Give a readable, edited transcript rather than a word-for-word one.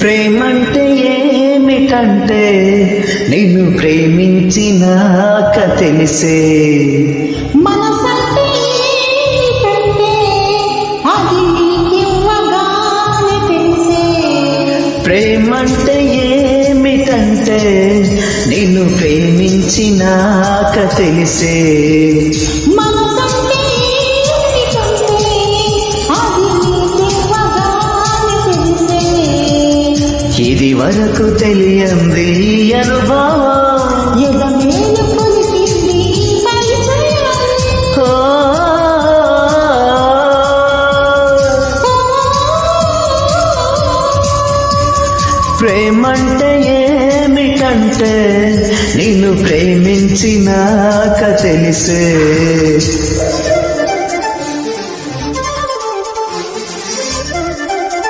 ప్రేమంటే ఏమిటంటే నిన్ను ప్రేమించినాక తెలిసే. మనసంటే ఏమిటంటే అది నీకివ్వగానే తెలిసే. ప్రేమంటే ఏమిటంటే నిన్ను ప్రేమించినాక తెలిసే. మనసంటే ఏమిటంటే అది నీకివ్వగానే తెలిసే. ఇది వరకు తెలియంది అనుభవం, ఎదమేలు కొలికింది పరిచయం. ఓ, ప్రేమంటే ఏమిటంటే నిన్ను ప్రేమించినాక తెలిసే.